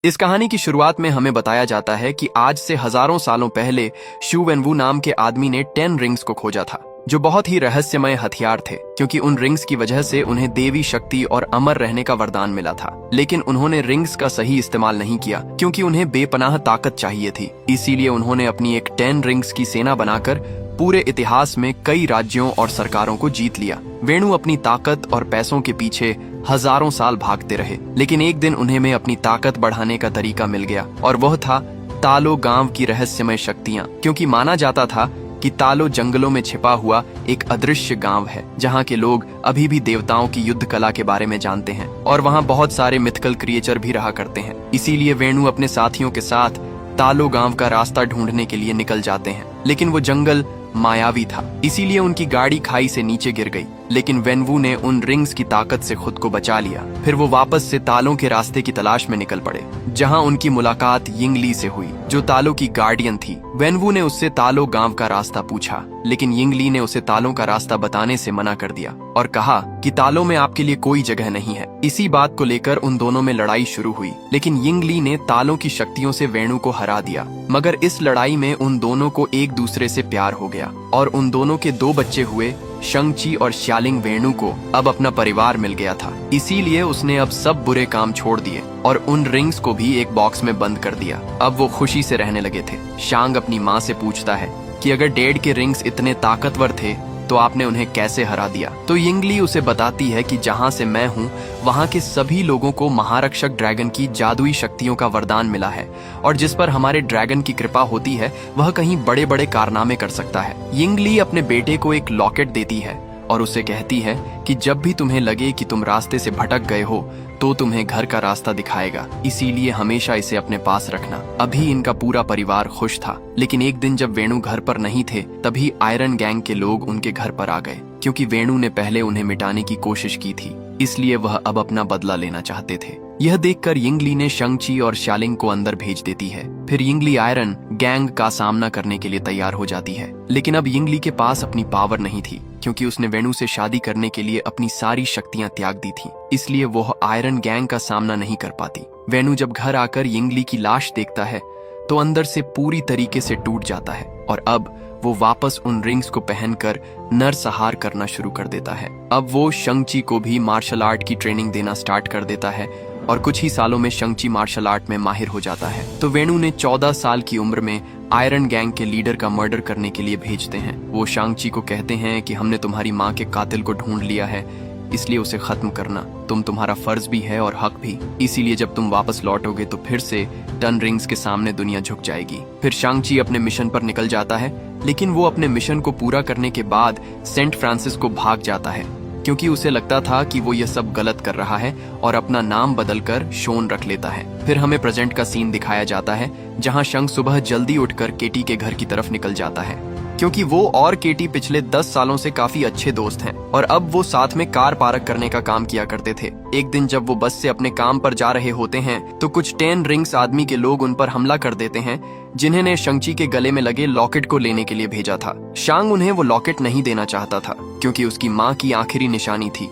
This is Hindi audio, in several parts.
इस कहानी की शुरुआत में हमें बताया जाता है कि आज से हजारों सालों पहले शू वेनवू नाम के आदमी ने 10 रिंग्स को खोजा था, जो बहुत ही रहस्यमय हथियार थे क्योंकि उन रिंग्स की वजह से उन्हें देवी शक्ति और अमर रहने का वरदान मिला था। लेकिन उन्होंने रिंग्स का सही इस्तेमाल नहीं किया क्योंकि उन्हें बेपनाह ताकत चाहिए थी। इसीलिए उन्होंने अपनी एक 10 रिंग्स की सेना बनाकर पूरे इतिहास में कई राज्यों और सरकारों को जीत लिया। वेणु अपनी ताकत और पैसों के पीछे हजारों साल भागते रहे, लेकिन एक दिन उन्हें में अपनी ताकत बढ़ाने का तरीका मिल गया और वह था तालो गांव की रहस्यमय शक्तियां। क्योंकि माना जाता था कि तालो जंगलों में छिपा हुआ एक अदृश्य गांव है जहां के लोग अभी भी देवताओं की युद्ध कला के बारे में जानते हैं और वहां बहुत सारे मिथिकल क्रिएचर भी रहा करते हैं। इसीलिए वेणु अपने साथियों के साथ तालो गांव का रास्ता ढूंढने के लिए निकल जाते हैं, लेकिन वो जंगल मायावी था, इसीलिए उनकी गाड़ी खाई से नीचे गिर गई। लेकिन वेनवू ने उन रिंग्स की ताकत से खुद को बचा लिया। फिर वो वापस से तालों के रास्ते की तलाश में निकल पड़े, जहां उनकी मुलाकात यिंगली से हुई, जो तालों की गार्डियन थी। वेनवू ने उससे तालो गांव का रास्ता पूछा, लेकिन यिंगली ने उसे तालों का रास्ता बताने से मना कर दिया और कहा कि तालों में आपके लिए कोई जगह नहीं है। इसी बात को लेकर उन दोनों में लड़ाई शुरू हुई, लेकिन यिंगली ने तालों की शक्तियों से वेणु को हरा दिया। मगर इस लड़ाई में उन दोनों को एक दूसरे से प्यार हो गया और उन दोनों के 2 बच्चे हुए। शंगची और श्यालिंग वेणु को अब अपना परिवार मिल गया था, इसीलिए उसने अब सब बुरे काम छोड़ दिए और उन रिंग्स को भी एक बॉक्स में बंद कर दिया। अब वो खुशी से रहने लगे थे। शांग अपनी माँ से पूछता है कि अगर डैड के रिंग्स इतने ताकतवर थे तो आपने उन्हें कैसे हरा दिया। तो यिंगली उसे बताती है कि जहां से मैं हूं वहां के सभी लोगों को महारक्षक ड्रैगन की जादुई शक्तियों का वरदान मिला है और जिस पर हमारे ड्रैगन की कृपा होती है वह कहीं बड़े बड़े कारनामे कर सकता है। यिंगली अपने बेटे को एक लॉकेट देती है और उसे कहती है कि जब भी तुम्हें लगे कि तुम रास्ते से भटक गए हो तो तुम्हें घर का रास्ता दिखाएगा, इसीलिए हमेशा इसे अपने पास रखना। अभी इनका पूरा परिवार खुश था, लेकिन एक दिन जब वेणु घर पर नहीं थे तभी आयरन गैंग के लोग उनके घर पर आ गए। क्योंकि वेणु ने पहले उन्हें मिटाने की कोशिश की थी, इसलिए वह अब अपना बदला लेना चाहते थे। यह देखकर यिंगली ने शंगची और श्यालिंग को अंदर भेज देती है। फिर यिंगली आयरन गैंग का सामना करने के लिए तैयार हो जाती है, लेकिन अब यिंगली के पास अपनी पावर नहीं थी क्योंकि उसने वेणु से शादी करने के लिए अपनी सारी शक्तियां त्याग दी थी, इसलिए वह आयरन गैंग का सामना नहीं कर पाती। वेणु जब घर आकर यिंगली की लाश देखता है तो अंदर से पूरी तरीके से टूट जाता है और अब वो वापस उन रिंग्स को पहनकर नरसंहार करना शुरू कर देता है। अब वो शंगची को भी मार्शल आर्ट की ट्रेनिंग देना स्टार्ट कर देता है और कुछ ही सालों में शंगची मार्शल आर्ट में माहिर हो जाता है। तो वेणु ने 14 साल की उम्र में आयरन गैंग के लीडर का मर्डर करने के लिए भेजते हैं। वो शंगची को कहते हैं कि हमने तुम्हारी माँ के कातिल को ढूंढ लिया है, इसलिए उसे खत्म करना तुम्हारा फर्ज भी है और हक भी। इसीलिए जब तुम वापस लौटोगे तो फिर से 10 रिंग्स के सामने दुनिया झुक जाएगी। फिर शंगची अपने मिशन पर निकल जाता है, लेकिन वो अपने मिशन को पूरा करने के बाद सेंट फ्रांसिस को भाग जाता है क्योंकि उसे लगता था कि वो ये सब गलत कर रहा है और अपना नाम बदलकर शोन रख लेता है। फिर हमें प्रेजेंट का सीन दिखाया जाता है जहां शंग सुबह जल्दी उठकर केटी के घर की तरफ निकल जाता है क्योंकि वो और केटी पिछले 10 सालों से काफी अच्छे दोस्त हैं और अब वो साथ में कार पार्क करने का काम किया करते थे। एक दिन जब वो बस से अपने काम पर जा रहे होते हैं तो कुछ 10 रिंग्स आदमी के लोग उन पर हमला कर देते हैं, जिन्होंने शंगची के गले में लगे लॉकेट को लेने के लिए भेजा था। शांग उन्हें वो लॉकेट नहीं देना चाहता था क्योंकि उसकी माँ की आखिरी निशानी थी,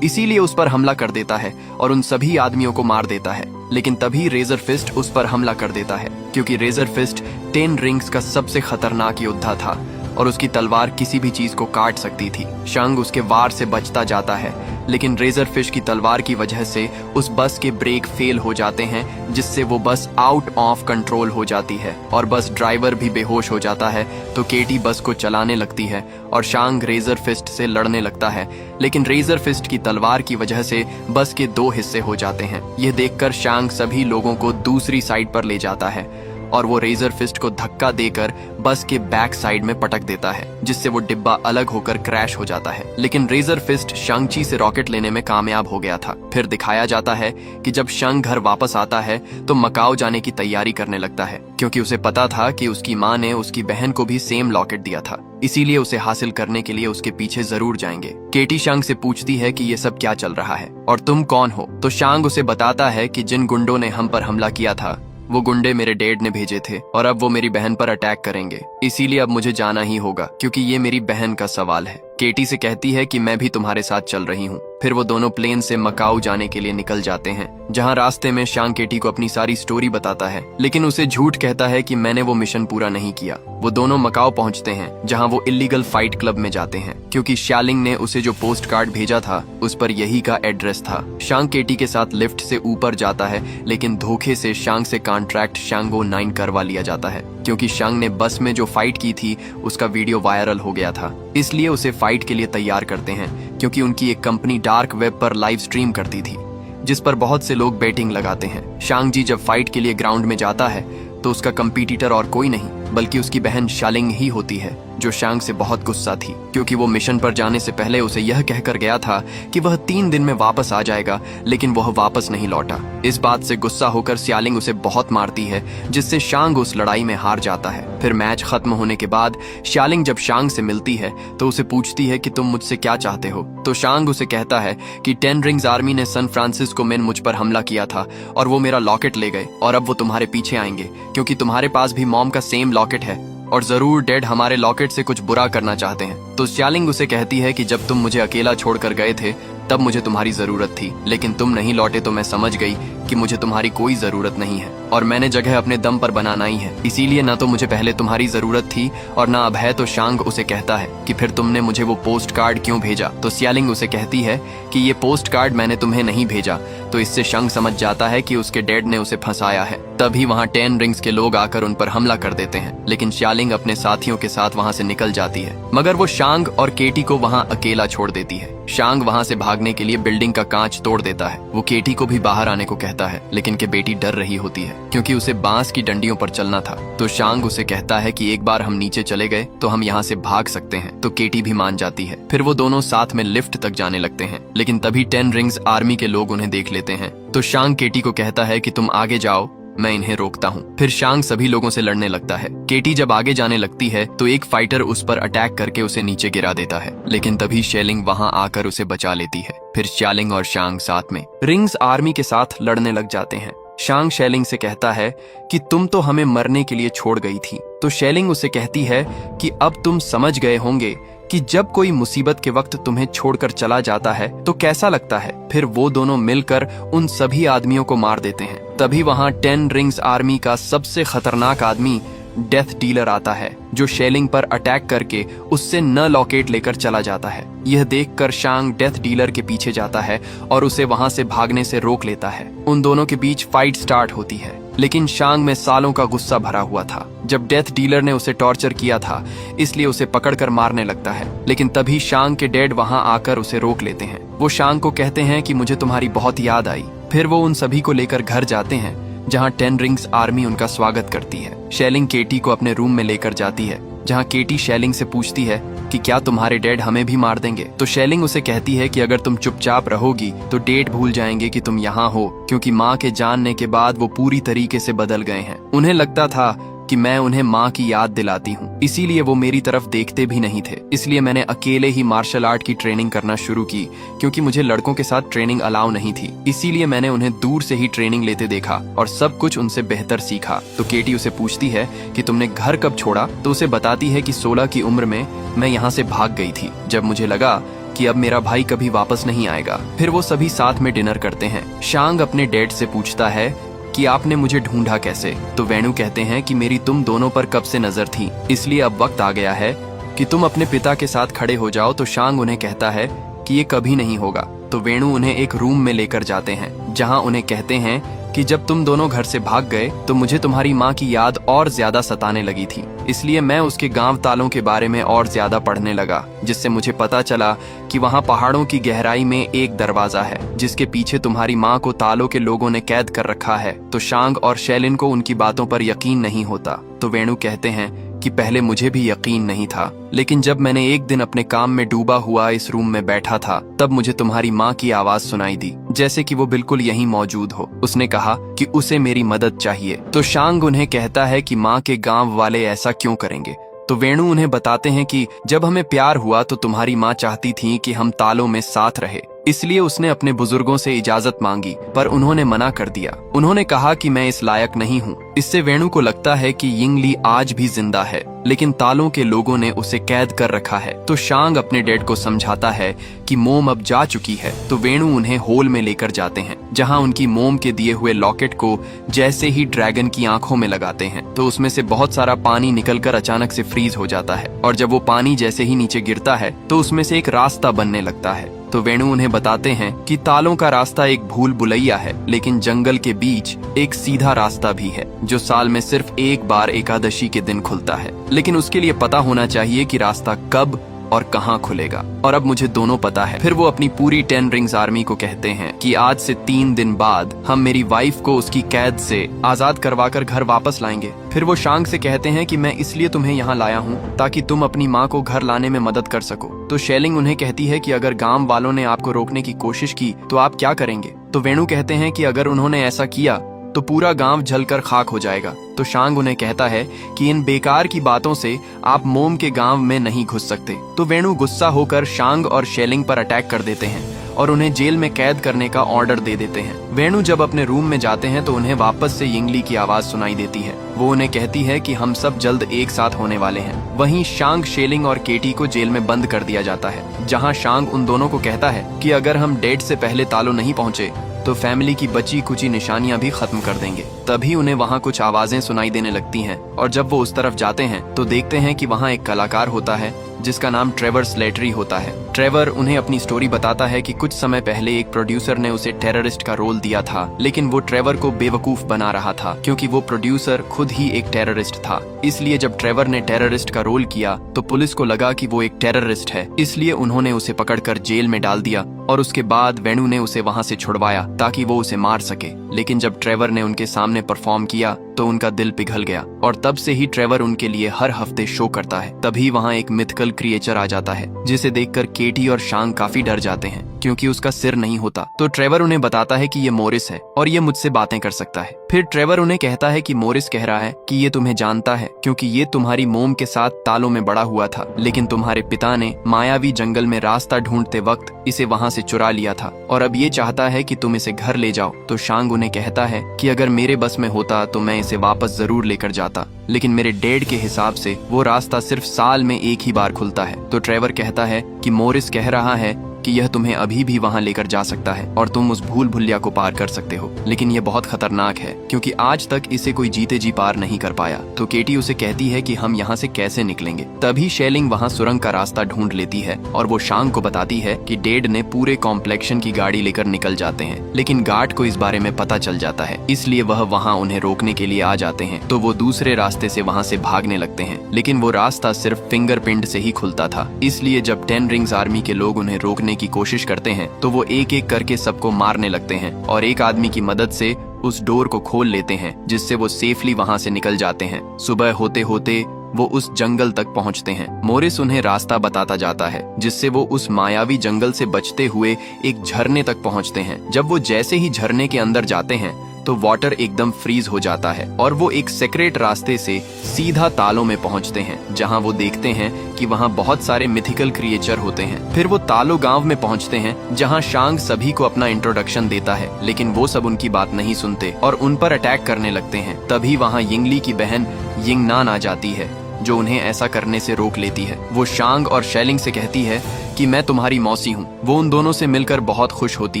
इसीलिए उस पर हमला कर देता है और उन सभी आदमियों को मार देता है। लेकिन तभी रेजर फिस्ट उस पर हमला कर देता है क्योंकि रेजर फिस्ट 10 रिंग्स का सबसे खतरनाक योद्धा था और उसकी तलवार किसी भी चीज को काट सकती थी। शंग उसके वार से बचता जाता है, लेकिन रेजर फिश की तलवार की वजह से उस बस के ब्रेक फेल हो जाते हैं, जिससे वो बस आउट ऑफ कंट्रोल हो जाती है और बस ड्राइवर भी बेहोश हो जाता है। तो केटी बस को चलाने लगती है और शांग रेजर फिस्ट से लड़ने लगता है, लेकिन रेजर फिस्ट की तलवार की वजह से बस के 2 हिस्से हो जाते हैं। यह देखकर शांग सभी लोगों को दूसरी साइड पर ले जाता है और वो रेजर फिस्ट को धक्का देकर बस के बैक साइड में पटक देता है, जिससे वो डिब्बा अलग होकर क्रैश हो जाता है। लेकिन रेजर फिस्ट शंगची से रॉकेट लेने में कामयाब हो गया था। फिर दिखाया जाता है कि जब शंग घर वापस आता है तो मकाओ जाने की तैयारी करने लगता है क्योंकि उसे पता था कि उसकी माँ ने उसकी बहन को भी सेम लॉकेट दिया था, इसीलिए उसे हासिल करने के लिए उसके पीछे जरूर जाएंगे। केटी शांग से पूछती है कि ये सब क्या चल रहा है और तुम कौन हो। तो शांग उसे बताता है कि जिन गुंडों ने हम पर हमला किया था वो गुंडे मेरे डैड ने भेजे थे और अब वो मेरी बहन पर अटैक करेंगे, इसीलिए अब मुझे जाना ही होगा क्योंकि ये मेरी बहन का सवाल है। केटी से कहती है कि मैं भी तुम्हारे साथ चल रही हूँ। फिर वो दोनों प्लेन से मकाऊ जाने के लिए निकल जाते हैं, जहाँ रास्ते में शांग केटी को अपनी सारी स्टोरी बताता है, लेकिन उसे झूठ कहता है कि मैंने वो मिशन पूरा नहीं किया। वो दोनों मकाऊ पहुंचते हैं, जहाँ वो इलीगल फाइट क्लब में जाते हैं, क्योंकि शालिंग ने उसे जो पोस्ट कार्ड भेजा था उस पर यही का एड्रेस था। शांग केटी के साथ लिफ्ट से ऊपर जाता है, लेकिन धोखे से शांग से कॉन्ट्रैक्ट शांगो 9 करवा लिया जाता है, क्योंकि शांग ने बस में जो फाइट की थी उसका वीडियो वायरल हो गया था। इसलिए उसे फाइट के लिए तैयार करते हैं, क्योंकि उनकी एक कंपनी डार्क वेब पर लाइव स्ट्रीम करती थी, जिस पर बहुत से लोग बेटिंग लगाते हैं। शांग जी जब फाइट के लिए ग्राउंड में जाता है तो उसका कंपीटिटर और कोई नहीं बल्कि उसकी बहन शालिंग ही होती है, जो शांग से बहुत गुस्सा थी, क्योंकि वो मिशन पर जाने से पहले उसे यह कहकर गया था कि वह 3 दिन में वापस आ जाएगा, लेकिन वह वापस नहीं लौटा। इस बात से गुस्सा होकर शालिंग उसे बहुत मारती है, जिससे शांग उस लड़ाई में हार जाता है। फिर मैच खत्म होने के बाद शालिंग जब शांग से मिलती है तो उसे पूछती है कि तुम मुझसे क्या चाहते हो। तो शांग उसे कहता है कि 10 रिंग्स आर्मी ने सैन फ्रांसिस्को में मुझ पर हमला किया था और वो मेरा लॉकेट ले गए, और अब वो तुम्हारे पीछे आएंगे, क्योंकि तुम्हारे पास भी मॉम का सेम लॉकेट है और जरूर डैड हमारे लॉकेट से कुछ बुरा करना चाहते हैं। तो शालिंग उसे कहती है कि जब तुम मुझे अकेला छोड़कर गए थे तब मुझे तुम्हारी जरूरत थी, लेकिन तुम नहीं लौटे तो मैं समझ गई कि मुझे तुम्हारी कोई जरूरत नहीं है और मैंने जगह अपने दम पर बनाना ही है। इसीलिए ना तो मुझे पहले तुम्हारी जरूरत थी और ना अब है। तो शांग उसे कहता है कि फिर तुमने मुझे वो पोस्ट कार्ड क्यों भेजा। तो शालिंग उसे कहती है कि ये पोस्ट कार्ड मैंने तुम्हें नहीं भेजा। तो इससे शांग समझ जाता है कि उसके डैड ने उसे फंसाया है। तभी वहाँ 10 रिंग्स के लोग आकर उन पर हमला कर देते हैं, लेकिन शालिंग अपने साथियों के साथ वहाँ से निकल जाती है, मगर वो शांग और केटी को वहाँ अकेला छोड़ देती है। शांग वहाँ से भागने के लिए बिल्डिंग का कांच तोड़ देता है। वो केटी को भी बाहर आने को कहता है, लेकिन के बेटी डर रही होती है, क्योंकि उसे बांस की डंडियों पर चलना था। तो शांग उसे कहता है कि एक बार हम नीचे चले गए तो हम यहाँ से भाग सकते हैं। तो केटी भी मान जाती है। फिर वो दोनों साथ में लिफ्ट तक जाने लगते हैं, लेकिन तभी 10 रिंग्स आर्मी के लोग उन्हें देख लेते हैं। तो शांग केटी को कहता है कि तुम आगे जाओ, मैं इन्हें रोकता हूँ। फिर शांग सभी लोगों से लड़ने लगता है। केटी जब आगे जाने लगती है तो एक फाइटर उस पर अटैक करके उसे नीचे गिरा देता है, लेकिन तभी शेलिंग वहाँ आकर उसे बचा लेती है। फिर शालिंग और शांग साथ में रिंग्स आर्मी के साथ लड़ने लग जाते हैं। शांग शेलिंग से कहता है कि तुम तो हमें मरने के लिए छोड़ गई थी। तो शेलिंग उसे कहती है कि अब तुम समझ गए होंगे कि जब कोई मुसीबत के वक्त तुम्हें छोड़कर चला जाता है तो कैसा लगता है। फिर वो दोनों मिलकर उन सभी आदमियों को मार देते हैं। तभी वहाँ 10 रिंग्स आर्मी का सबसे खतरनाक आदमी डेथ डीलर आता है, जो शेलिंग पर अटैक करके उससे न लॉकेट लेकर चला जाता है। यह देखकर शांग डेथ डीलर के पीछे जाता है और उसे वहां से भागने से रोक लेता है। उन दोनों के बीच फाइट स्टार्ट होती है, लेकिन शांग में सालों का गुस्सा भरा हुआ था। जब डेथ डीलर ने उसे टॉर्चर किया था, इसलिए उसे पकड़कर मारने लगता है, लेकिन तभी शांग के डैड वहां आकर उसे रोक लेते हैं। वो शांग को कहते हैं कि मुझे तुम्हारी बहुत याद आई। फिर वो उन सभी को लेकर घर जाते हैं, जहां 10 रिंग्स आर्मी उनका स्वागत करती है। शेलिंग केटी को अपने रूम में लेकर जाती है, जहां केटी शेलिंग से पूछती है कि क्या तुम्हारे डैड हमें भी मार देंगे। तो शेलिंग उसे कहती है कि अगर तुम चुपचाप रहोगी तो डैड भूल जाएंगे कि तुम यहाँ हो, क्योंकि माँ के जानने के बाद वो पूरी तरीके से बदल गए हैं। उन्हें लगता था कि मैं उन्हें माँ की याद दिलाती हूँ, इसीलिए वो मेरी तरफ देखते भी नहीं थे। इसलिए मैंने अकेले ही मार्शल आर्ट की ट्रेनिंग करना शुरू की, क्योंकि मुझे लड़कों के साथ ट्रेनिंग अलाउ नहीं थी। इसीलिए मैंने उन्हें दूर से ही ट्रेनिंग लेते देखा और सब कुछ उनसे बेहतर सीखा। तो केटी उसे पूछती है कि तुमने घर कब छोड़ा। तो उसे बताती है कि 16 की उम्र में मैं यहाँ से भाग गई थी, जब मुझे लगा कि अब मेरा भाई कभी वापस नहीं आएगा। फिर वो सभी साथ में डिनर करते हैं। शांग अपने डैड से पूछता है कि आपने मुझे ढूंढा कैसे। तो वेणु कहते हैं कि मेरी तुम दोनों पर कब से नजर थी, इसलिए अब वक्त आ गया है कि तुम अपने पिता के साथ खड़े हो जाओ। तो शांग उन्हें कहता है कि ये कभी नहीं होगा। तो वेणु उन्हें एक रूम में लेकर जाते हैं, जहां उन्हें कहते हैं कि जब तुम दोनों घर से भाग गए तो मुझे तुम्हारी माँ की याद और ज्यादा सताने लगी थी, इसलिए मैं उसके गांव तालों के बारे में और ज्यादा पढ़ने लगा, जिससे मुझे पता चला कि वहाँ पहाड़ों की गहराई में एक दरवाजा है, जिसके पीछे तुम्हारी माँ को तालों के लोगों ने कैद कर रखा है। तो शांग और शेलिन को उनकी बातों पर यकीन नहीं होता। तो वेणु कहते हैं कि पहले मुझे भी यकीन नहीं था, लेकिन जब मैंने एक दिन अपने काम में डूबा हुआ इस रूम में बैठा था, तब मुझे तुम्हारी माँ की आवाज सुनाई दी, जैसे कि वो बिल्कुल यहीं मौजूद हो। उसने कहा कि उसे मेरी मदद चाहिए। तो शांग उन्हें कहता है कि माँ के गांव वाले ऐसा क्यों करेंगे। तो वेणु उन्हें बताते हैं कि जब हमें प्यार हुआ तो तुम्हारी माँ चाहती थी कि हम तालों में साथ रहे। इसलिए उसने अपने बुजुर्गों से इजाजत मांगी, पर उन्होंने मना कर दिया। उन्होंने कहा कि मैं इस लायक नहीं हूँ। इससे वेणु को लगता है कि यिंगली आज भी जिंदा है, लेकिन तालों के लोगों ने उसे कैद कर रखा है। तो शांग अपने डैड को समझाता है कि मोम अब जा चुकी है। तो वेणु उन्हें होल में लेकर जाते हैं, जहां उनकी मोम के दिए हुए लॉकेट को जैसे ही ड्रैगन की आंखों में लगाते हैं तो उसमें से बहुत सारा पानी निकलकर अचानक से फ्रीज हो जाता है, और जब वो पानी जैसे ही नीचे गिरता है तो उसमें से एक रास्ता बनने लगता है। तो वेणु उन्हें बताते हैं कि तालों का रास्ता एक भूल भुलैया है, लेकिन जंगल के बीच एक सीधा रास्ता भी है जो साल में सिर्फ एक बार एकादशी के दिन खुलता है। लेकिन उसके लिए पता होना चाहिए कि रास्ता कब और कहां खुलेगा। और अब मुझे दोनों पता है। फिर वो अपनी पूरी 10 रिंग्स आर्मी को कहते हैं कि आज से 3 दिन बाद हम मेरी वाइफ को उसकी कैद से आजाद करवाकर घर वापस लाएंगे। फिर वो शांग से कहते हैं कि मैं इसलिए तुम्हें यहाँ लाया हूँ ताकि तुम अपनी माँ को घर लाने में मदद कर सको। तो शेलिंग उन्हें कहती है कि अगर गांव वालों ने आपको रोकने की कोशिश की तो आप क्या करेंगे। तो वेणु कहते हैं कि अगर उन्होंने ऐसा किया तो पूरा गांव जलकर खाक हो जाएगा। तो शांग उन्हें कहता है कि इन बेकार की बातों से आप मोम के गांव में नहीं घुस सकते। तो वेणु गुस्सा होकर शांग और शेलिंग पर अटैक कर देते हैं और उन्हें जेल में कैद करने का ऑर्डर दे देते हैं। वेणु जब अपने रूम में जाते हैं तो उन्हें वापस से यिंगली की आवाज सुनाई देती है। वो उन्हें कहती है कि हम सब जल्द एक साथ होने वाले हैं। वहीं शांग, शेलिंग और केटी को जेल में बंद कर दिया जाता है, जहां शांग उन दोनों को कहता है कि अगर हम डेट से पहले तालो नहीं पहुंचे तो फैमिली की बची कुची निशानियां भी खत्म कर देंगे। तभी उन्हें वहां कुछ आवाजें सुनाई देने लगती हैं, और जब वो उस तरफ जाते हैं तो देखते हैं कि वहां एक कलाकार होता है जिसका नाम ट्रेवर स्लेटरी होता है। ट्रेवर उन्हें अपनी स्टोरी बताता है कि कुछ समय पहले एक प्रोड्यूसर ने उसे टेररिस्ट का रोल दिया था, लेकिन वो ट्रेवर को बेवकूफ बना रहा था क्योंकि वो प्रोड्यूसर खुद ही एक टेररिस्ट था। इसलिए जब ट्रेवर ने टेररिस्ट का रोल किया तो पुलिस को लगा कि वो एक टेररिस्ट है, इसलिए उन्होंने उसे पकड़कर जेल में डाल दिया। और उसके बाद वेणु ने उसे वहां से छुड़वाया ताकि वो उसे मार सके। लेकिन जब ट्रेवर ने उनके सामने परफॉर्म किया तो उनका दिल पिघल गया, और तब से ही ट्रेवर उनके लिए हर हफ्ते शो करता है। तभी वहाँ एक मिथिकल क्रिएचर आ जाता है जिसे देखकर केटी और शांग काफी डर जाते हैं क्योंकि उसका सिर नहीं होता। तो ट्रेवर उन्हें बताता है कि ये मोरिस है और ये मुझसे बातें कर सकता है। फिर ट्रेवर उन्हें कहता है कि मोरिस कह रहा है कि ये तुम्हें जानता है क्योंकि ये तुम्हारी मोम के साथ तालों में बड़ा हुआ था, लेकिन तुम्हारे पिता ने मायावी जंगल में रास्ता ढूंढते वक्त इसे वहाँ से चुरा लिया था और अब ये चाहता है कि तुम इसे घर ले जाओ। तो शांग उन्हें कहता है कि अगर मेरे बस में होता तो मैं इसे वापस जरूर लेकर जाता, लेकिन मेरे डैड के हिसाब से वो रास्ता सिर्फ साल में एक ही बार खुलता है। तो ट्रेवर कहता है कि मोरिस कह रहा है कि यह तुम्हें अभी भी वहां लेकर जा सकता है और तुम उस भूल भुलिया को पार कर सकते हो, लेकिन यह बहुत खतरनाक है क्योंकि आज तक इसे कोई जीते जी पार नहीं कर पाया। तो केटी उसे कहती है कि हम यहाँ से कैसे निकलेंगे। तभी शेलिंग वहाँ सुरंग का रास्ता ढूंढ लेती है और वो शांग को बताती है कि डैड ने पूरे कॉम्प्लेक्शन की गाड़ी लेकर निकल जाते हैं, लेकिन गार्ड को इस बारे में पता चल जाता है, इसलिए वह वहाँ उन्हें रोकने के लिए आ जाते हैं। तो वो दूसरे रास्ते से वहाँ से भागने लगते हैं, लेकिन वो रास्ता सिर्फ फिंगरप्रिंट से ही खुलता था। इसलिए जब 10 रिंग्स आर्मी के लोग उन्हें रोकने की कोशिश करते हैं तो वो एक एक करके सबको मारने लगते हैं और एक आदमी की मदद से उस डोर को खोल लेते हैं, जिससे वो सेफली वहां से निकल जाते हैं। सुबह होते होते वो उस जंगल तक पहुंचते हैं। मोरिस उन्हें रास्ता बताता जाता है जिससे वो उस मायावी जंगल से बचते हुए एक झरने तक पहुंचते हैं। जब वो जैसे ही झरने के अंदर जाते हैं तो वाटर एकदम फ्रीज हो जाता है और वो एक सीक्रेट रास्ते से सीधा तालों में पहुंचते हैं, जहां वो देखते हैं कि वहां बहुत सारे मिथिकल क्रिएचर होते हैं। फिर वो तालो गांव में पहुंचते हैं जहां शांग सभी को अपना इंट्रोडक्शन देता है, लेकिन वो सब उनकी बात नहीं सुनते और उन पर अटैक करने लगते हैं। तभी वहां यिंगली की बहन यिंगनान आ जाती है जो उन्हें ऐसा करने से रोक लेती है। वो शांग और शेलिंग से कहती है कि मैं तुम्हारी मौसी हूँ। वो उन दोनों से मिलकर बहुत खुश होती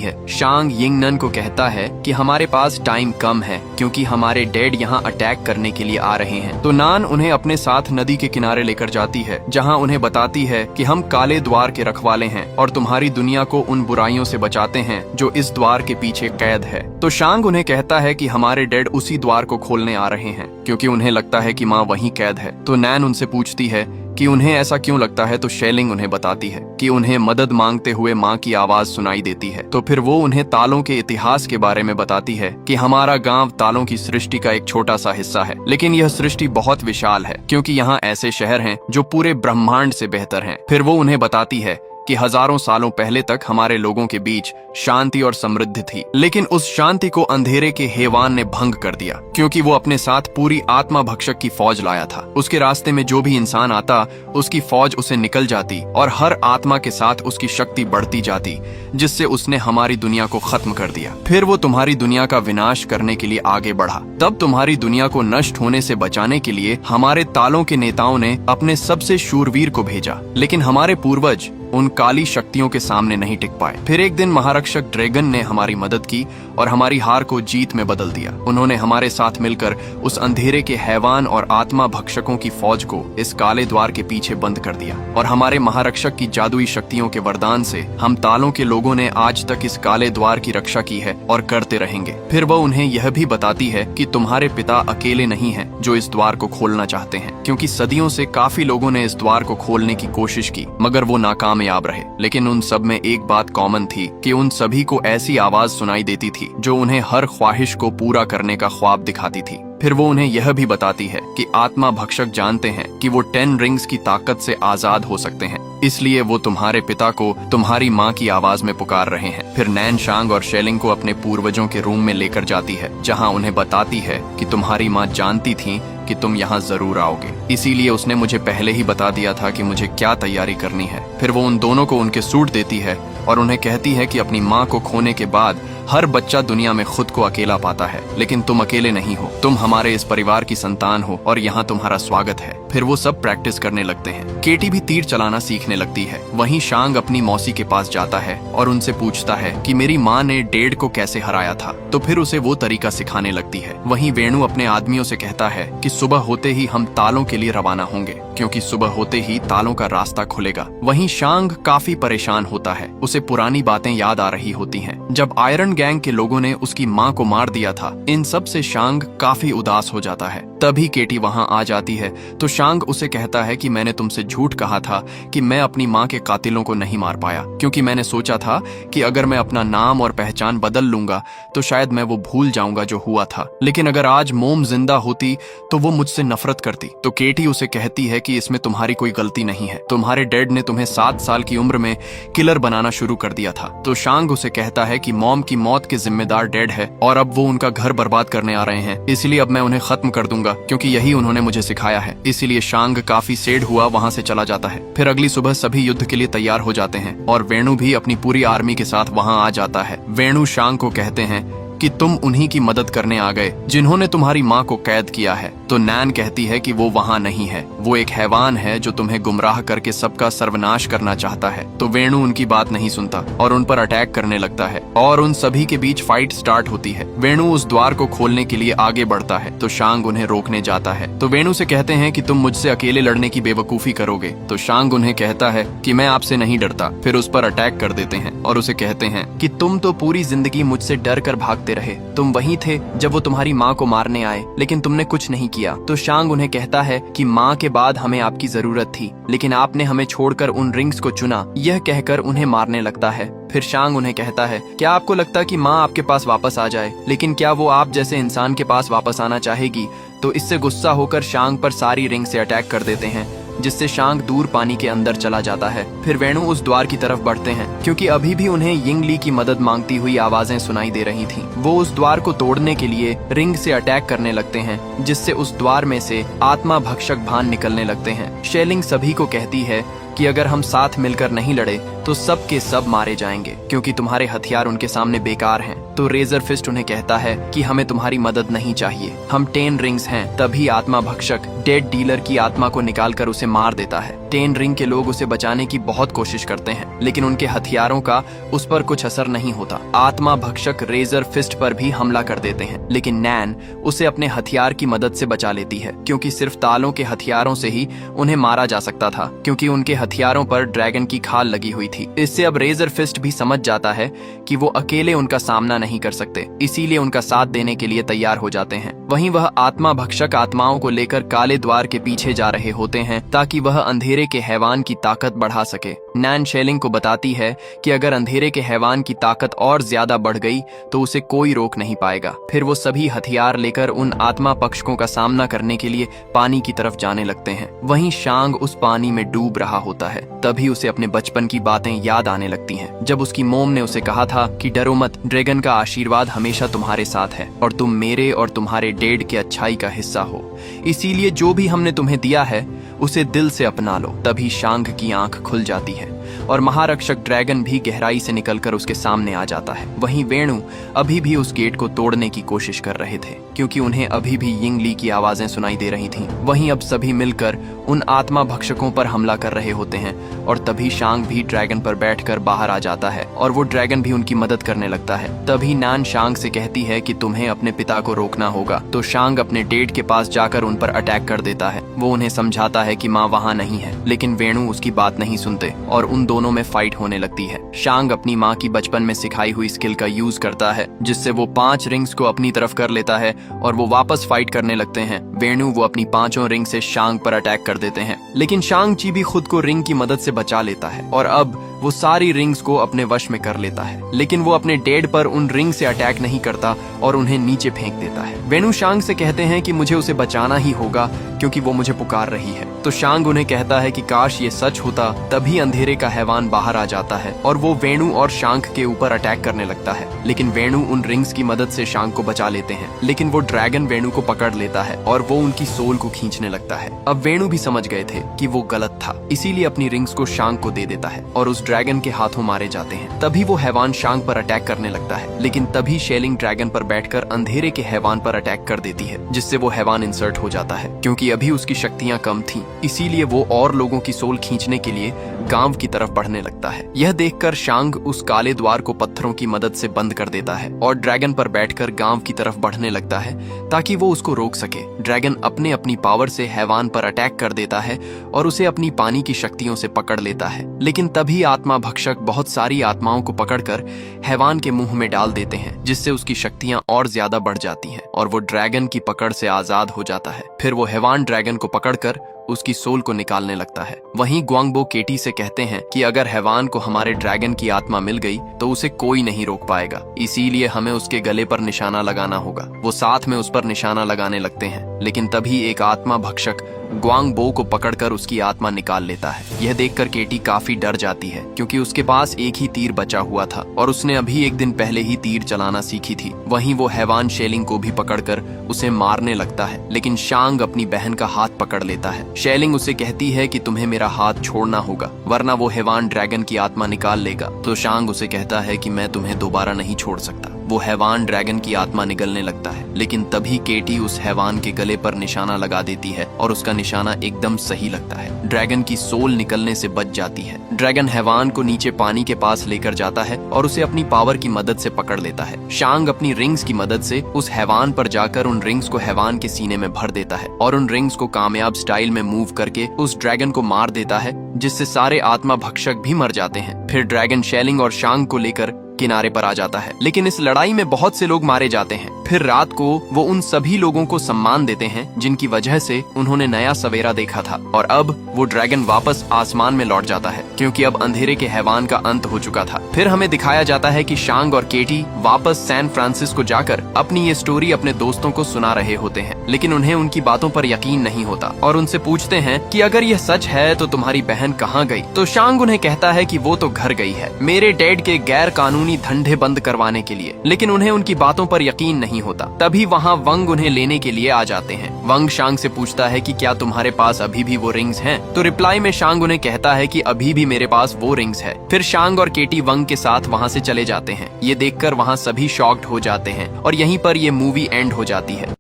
है। शांग यिंगनन को कहता है कि हमारे पास टाइम कम है क्योंकि हमारे डैड यहाँ अटैक करने के लिए आ रहे हैं। तो नान उन्हें अपने साथ नदी के किनारे लेकर जाती है जहाँ उन्हें बताती है कि हम काले द्वार के रखवाले हैं और तुम्हारी दुनिया को उन बुराइयों से बचाते हैं जो इस द्वार के पीछे कैद है। तो शांग उन्हें कहता है कि हमारे डैड उसी द्वार को खोलने आ रहे हैं क्योंकि उन्हें लगता है कि माँ वहीं कैद है। तो नैन उनसे पूछती है कि उन्हें ऐसा क्यों लगता है। तो शेलिंग उन्हें बताती है कि उन्हें मदद मांगते हुए माँ की आवाज सुनाई देती है। तो फिर वो उन्हें तालों के इतिहास के बारे में बताती है कि हमारा गांव तालों की सृष्टि का एक छोटा सा हिस्सा है, लेकिन यह सृष्टि बहुत विशाल है क्योंकि यहाँ ऐसे शहर हैं जो पूरे ब्रह्मांड से बेहतर हैं। फिर वो उन्हें बताती है कि हजारों सालों पहले तक हमारे लोगों के बीच शांति और समृद्धि थी, लेकिन उस शांति को अंधेरे के हैवान ने भंग कर दिया, क्योंकि वो अपने साथ पूरी आत्मा भक्षक की फौज लाया था। उसके रास्ते में जो भी इंसान आता, उसकी फौज उसे निकल जाती और हर आत्मा के साथ उसकी शक्ति बढ़ती जाती, जिससे उसने हमारी दुनिया को खत्म कर दिया। फिर वो तुम्हारी दुनिया का विनाश करने के लिए आगे बढ़ा। तब तुम्हारी दुनिया को नष्ट होने से बचाने के लिए हमारे तालों के नेताओं ने अपने सबसे शूरवीर को भेजा, लेकिन हमारे पूर्वज उन काली शक्तियों के सामने नहीं टिक पाए। फिर एक दिन महारक्षक ड्रैगन ने हमारी मदद की और हमारी हार को जीत में बदल दिया। उन्होंने हमारे साथ मिलकर उस अंधेरे के हैवान और आत्मा भक्षकों की फौज को इस काले द्वार के पीछे बंद कर दिया, और हमारे महारक्षक की जादुई शक्तियों के वरदान से हम तालों के लोगों ने आज तक इस काले द्वार की रक्षा की है और करते रहेंगे। फिर वह उन्हें यह भी बताती है कि तुम्हारे पिता अकेले नहीं हैं जो इस द्वार को खोलना चाहते हैं, क्योंकि सदियों से काफी लोगों ने इस द्वार को खोलने की कोशिश की, मगर वो नाकामयाब रहे। लेकिन उन सब में एक बात कॉमन थी कि उन सभी को ऐसी आवाज सुनाई देती थी जो उन्हें हर ख्वाहिश को पूरा करने का ख्वाब दिखाती थी। फिर वो उन्हें यह भी बताती है कि आत्मा भक्षक जानते हैं कि वो 10 रिंग्स की ताकत से आजाद हो सकते हैं, इसलिए वो तुम्हारे पिता को तुम्हारी माँ की आवाज में पुकार रहे हैं। फिर नैन शांग और शेलिंग को अपने पूर्वजों के रूम में लेकर जाती है, जहाँ उन्हें बताती है कि तुम्हारी माँ जानती थी कि तुम यहाँ जरूर आओगे, इसीलिए उसने मुझे पहले ही बता दिया था कि मुझे क्या तैयारी करनी है। फिर वो उन दोनों को उनके सूट देती है और उन्हें कहती है कि अपनी माँ को खोने के बाद हर बच्चा दुनिया में खुद को अकेला पाता है, लेकिन तुम अकेले नहीं हो। तुम हमारे इस परिवार की संतान हो और यहाँ तुम्हारा स्वागत है। फिर वो सब प्रैक्टिस करने लगते हैं। केटी भी तीर चलाना सीखने लगती है। वहीं शांग अपनी मौसी के पास जाता है और उनसे पूछता है कि मेरी माँ ने डेड को कैसे हराया था, तो फिर उसे वो तरीका सिखाने लगती है। वहीं वेणु अपने आदमियों से कहता है कि सुबह होते ही हम तालों के लिए रवाना होंगे, क्योंकि सुबह होते ही तालों का रास्ता खुलेगा। वहीं शांग काफी परेशान होता है, उसे पुरानी बातें याद आ रही होती हैं। जब आयरन गैंग के लोगों ने उसकी माँ को मार दिया था, इन सब से शांग काफी उदास हो जाता है। तभी केटी वहाँ आ जाती है तो शांग उसे कहता है कि मैंने तुमसे झूठ कहा था कि मैं अपनी माँ के कातिलों को नहीं मार पाया, क्योंकि मैंने सोचा था कि अगर मैं अपना नाम और पहचान बदल लूंगा तो शायद मैं वो भूल जाऊंगा जो हुआ था। लेकिन अगर आज मोम जिंदा होती तो वो मुझसे नफरत करती। तो केटी उसे कहती है कि इसमें तुम्हारी कोई गलती नहीं है, तुम्हारे डैड ने तुम्हें 7 साल की उम्र में किलर बनाना शुरू कर दिया था। तो शांग उसे कहता है कि मॉम की मौत के जिम्मेदार डैड है और अब वो उनका घर बर्बाद करने आ रहे हैं, इसलिए अब मैं उन्हें खत्म कर दूंगा, क्योंकि यही उन्होंने मुझे सिखाया है। इसीलिए शांग काफी सेड हुआ वहाँ से चला जाता है। फिर अगली सुबह सभी युद्ध के लिए तैयार हो जाते हैं और वेणु भी अपनी पूरी आर्मी के साथ वहाँ आ जाता है। वेणु शांग को कहते हैं कि तुम उन्हीं की मदद करने आ गए जिन्होंने तुम्हारी माँ को कैद किया है। तो नैन कहती है कि वो वहाँ नहीं है, वो एक हैवान है जो तुम्हें गुमराह करके सबका सर्वनाश करना चाहता है। तो वेणु उनकी बात नहीं सुनता और उन पर अटैक करने लगता है और उन सभी के बीच फाइट स्टार्ट होती है। वेणु उस द्वार को खोलने के लिए आगे बढ़ता है तो शांग उन्हें रोकने जाता है। तो वेणु से कहते हैं कि तुम मुझसे अकेले लड़ने की बेवकूफी करोगे। तो शांग उन्हें कहता है कि मैं आपसे नहीं डरता। फिर उस पर अटैक कर देते हैं और उसे कहते हैं कि तुम तो पूरी जिंदगी मुझसे डर कर भागते रहे, तुम वहीं थे जब वो तुम्हारी माँ को मारने आए, लेकिन तुमने कुछ नहीं किया। तो शांग उन्हें कहता है कि माँ के बाद हमें आपकी जरूरत थी, लेकिन आपने हमें छोड़कर उन रिंग्स को चुना। यह कहकर उन्हें मारने लगता है। फिर शांग उन्हें कहता है, क्या आपको लगता कि माँ आपके पास वापस आ जाए, लेकिन क्या वो आप जैसे इंसान के पास वापस आना चाहेगी? तो इससे गुस्सा होकर शांग पर सारी रिंग से अटैक कर देते हैं, जिससे शांग दूर पानी के अंदर चला जाता है। फिर वेणु उस द्वार की तरफ बढ़ते हैं, क्योंकि अभी भी उन्हें यिंग ली की मदद मांगती हुई आवाजें सुनाई दे रही थीं। वो उस द्वार को तोड़ने के लिए रिंग से अटैक करने लगते हैं, जिससे उस द्वार में से आत्मा भक्षक भान निकलने लगते हैं। शेलिंग सभी को कहती है कि अगर हम साथ मिलकर नहीं लड़े तो सब के सब मारे जाएंगे, क्योंकि तुम्हारे हथियार उनके सामने बेकार हैं। तो रेजर फिस्ट उन्हें कहता है कि हमें तुम्हारी मदद नहीं चाहिए, हम 10 रिंग्स हैं। तभी आत्मा भक्षक डेड डीलर की आत्मा को निकालकर उसे मार देता है। 10 रिंग के लोग उसे बचाने की बहुत कोशिश करते हैं, लेकिन उनके हथियारों का उस पर कुछ असर नहीं होता। आत्मा भक्षक रेजर फिस्ट पर भी हमला कर देते हैं, लेकिन नैन उसे अपने हथियार की मदद से बचा लेती है, क्योंकि सिर्फ तालों के हथियारों से ही उन्हें मारा जा सकता था, क्योंकि उनके हथियारों पर ड्रैगन की खाल लगी हुई थी। इससे अब रेजर फिस्ट भी समझ जाता है कि वो अकेले उनका सामना नहीं कर सकते, इसीलिए उनका साथ देने के लिए तैयार हो जाते हैं। वहीं वह आत्मा भक्षक आत्माओं को लेकर काले द्वार के पीछे जा रहे होते हैं, ताकि वह अंधेरे के हैवान की ताकत बढ़ा सके। नैन शेलिंग को बताती है कि अगर अंधेरे के हैवान की ताकत और ज्यादा बढ़ गई तो उसे कोई रोक नहीं पाएगा। फिर वो सभी हथियार लेकर उन आत्मा पक्षकों का सामना करने के लिए पानी की तरफ जाने लगते हैं। वहीं शांग उस पानी में डूब रहा होता है। तभी उसे अपने बचपन की बातें याद आने लगती हैं, जब उसकी मोम ने उसे कहा था कि डरो मत, ड्रैगन का आशीर्वाद हमेशा तुम्हारे साथ है और तुम मेरे और तुम्हारे डेड के अच्छाई का हिस्सा हो, इसीलिए जो भी हमने तुम्हें दिया है उसे दिल से अपना लो। तभी शांग की आंख खुल जाती है और महारक्षक ड्रैगन भी गहराई से निकलकर उसके सामने आ जाता है। वहीं वेणु अभी भी उस गेट को तोड़ने की कोशिश कर रहे थे, क्योंकि उन्हें अभी भी यिंगली की आवाजें सुनाई दे रही थीं। वहीं अब सभी मिलकर उन आत्मा भक्षकों पर हमला कर रहे होते हैं और तभी शांग भी ड्रैगन पर बैठकर बाहर आ जाता है और वो ड्रैगन भी उनकी मदद करने लगता है। तभी नान शांग से कहती है कि तुम्हें अपने पिता को रोकना होगा, तो शांग अपने डेड के पास जाकर उन पर अटैक कर देता है। वो उन्हें समझाता है कि माँ वहाँ नहीं है, लेकिन वेणु उसकी बात नहीं सुनते और उन दोनों में फाइट होने लगती है। शांग अपनी माँ की बचपन में सिखाई हुई स्किल का यूज करता है, जिससे वो 5 रिंग्स को अपनी तरफ कर लेता है और वो वापस फाइट करने लगते हैं। वेणु वो अपनी 5 रिंग से शांग पर अटैक कर देते हैं, लेकिन शांग ची भी खुद को रिंग की मदद से बचा लेता है और अब वो सारी रिंग्स को अपने वश में कर लेता है। लेकिन वो अपने डेड पर उन रिंग से अटैक नहीं करता और उन्हें नीचे फेंक देता है। वेणु शांग से कहते हैं कि मुझे उसे बचाना ही होगा क्योंकि वो मुझे पुकार रही है। तो शांग उन्हें कहता है कि काश ये सच होता। तभी अंधेरे का हैवान बाहर आ जाता है और वो वेणु और शांग के ऊपर अटैक करने लगता है, लेकिन वेणु उन रिंग्स की मदद से शांग को बचा लेते हैं। लेकिन वो ड्रैगन वेणु को पकड़ लेता है और वो उनकी सोल को खींचने लगता है। अब वेणु भी समझ गए थे कि वो गलत था, इसीलिए अपनी रिंग्स को शांग को दे देता है और उस ड्रैगन के हाथों मारे जाते हैं। तभी वो हैवान शांग पर अटैक करने लगता है, लेकिन तभी शेलिंग ड्रैगन पर बैठकर अंधेरे के हैवान पर अटैक कर देती है, जिससे वो हैवान इंसर्ट हो जाता है। क्योंकि अभी उसकी शक्तियां कम थीं, इसीलिए वो और लोगों की सोल खींचने के लिए गांव की तरफ बढ़ने लगता है। यह देखकर शांग उस काले द्वार को पत्थरों की मदद से बंद कर देता है और ड्रैगन पर बैठकर गांव की तरफ बढ़ने लगता है ताकि वो उसको रोक सके। ड्रैगन अपनी पावर से हैवान पर अटैक कर देता है और उसे अपनी पानी की शक्तियों से पकड़ लेता है। लेकिन तभी आत्मा भक्षक बहुत सारी आत्माओं को पकड़कर हैवान के मुंह में डाल देते हैं, जिससे उसकी शक्तियां और ज्यादा बढ़ जाती हैं और वो ड्रैगन की पकड़ से आजाद हो जाता है। फिर वो हैवान ड्रैगन को पकड़कर उसकी सोल को निकालने लगता है। वहीं ग्वांगबो केटी से कहते हैं कि अगर हैवान को हमारे ड्रैगन की आत्मा मिल गई तो उसे कोई नहीं रोक पाएगा, इसीलिए हमें उसके गले पर निशाना लगाना होगा। वो साथ में उस पर निशाना लगाने लगते हैं, लेकिन तभी एक आत्मा भक्षक ग्वांगबो को पकड़कर उसकी आत्मा निकाल लेता है। यह देखकर केटी काफी डर जाती है, क्योंकि उसके पास एक ही तीर बचा हुआ था और उसने अभी एक दिन पहले ही तीर चलाना सीखी थी। वहीं वो हैवान शेलिंग को भी पकड़कर उसे मारने लगता है, लेकिन शांग अपनी बहन का हाथ पकड़ लेता है। शेलिंग उसे कहती है कि तुम्हें मेरा हाथ छोड़ना होगा, वरना वो हैवान ड्रैगन की आत्मा निकाल लेगा। तो शांग उसे कहता है कि मैं तुम्हें दोबारा नहीं छोड़ सकता। वो हैवान ड्रैगन की आत्मा निगलने लगता है, लेकिन तभी केटी उस हैवान के गले पर निशाना लगा देती है और उसका निशाना एकदम सही लगता है। ड्रैगन की सोल निकलने से बच जाती है। ड्रैगन हैवान को नीचे पानी के पास लेकर जाता है और उसे अपनी पावर की मदद से पकड़ लेता है। शांग अपनी रिंग्स की मदद से उस हैवान पर जाकर उन रिंग्स को हैवान के सीने में भर देता है और उन रिंग्स को कामयाब स्टाइल में मूव करके उस ड्रैगन को मार देता है, जिससे सारे आत्मा भक्षक भी मर जाते हैं। फिर ड्रैगन शेलिंग और शांग को लेकर किनारे पर आ जाता है, लेकिन इस लड़ाई में बहुत से लोग मारे जाते हैं। फिर रात को वो उन सभी लोगों को सम्मान देते हैं जिनकी वजह से उन्होंने नया सवेरा देखा था और अब वो ड्रैगन वापस आसमान में लौट जाता है, क्योंकि अब अंधेरे के हैवान का अंत हो चुका था। फिर हमें दिखाया जाता है कि शांग और केटी वापस सैन फ्रांसिस्को जाकर अपनी ये स्टोरी अपने दोस्तों को सुना रहे होते हैं, लेकिन उन्हें उनकी बातों पर यकीन नहीं होता और उनसे पूछते हैं कि अगर यह सच है तो तुम्हारी बहन कहाँ गई। तो शांग उन्हें कहता है कि वो तो घर गई है मेरे डैड के गैर कानूनी धंधे बंद करवाने के लिए, लेकिन उन्हें उनकी बातों पर यकीन नहीं होता। तभी वहाँ वंग उन्हें लेने के लिए आ जाते हैं। वंग शांग से पूछता है कि क्या तुम्हारे पास अभी भी वो रिंग्स हैं? तो रिप्लाई में शांग उन्हें कहता है कि अभी भी मेरे पास वो रिंग्स है। फिर शांग और केटी वंग के साथ वहाँ से चले जाते हैं। ये देखकर वहाँ सभी शॉक्ड हो जाते हैं और यहीं पर ये मूवी एंड हो जाती है।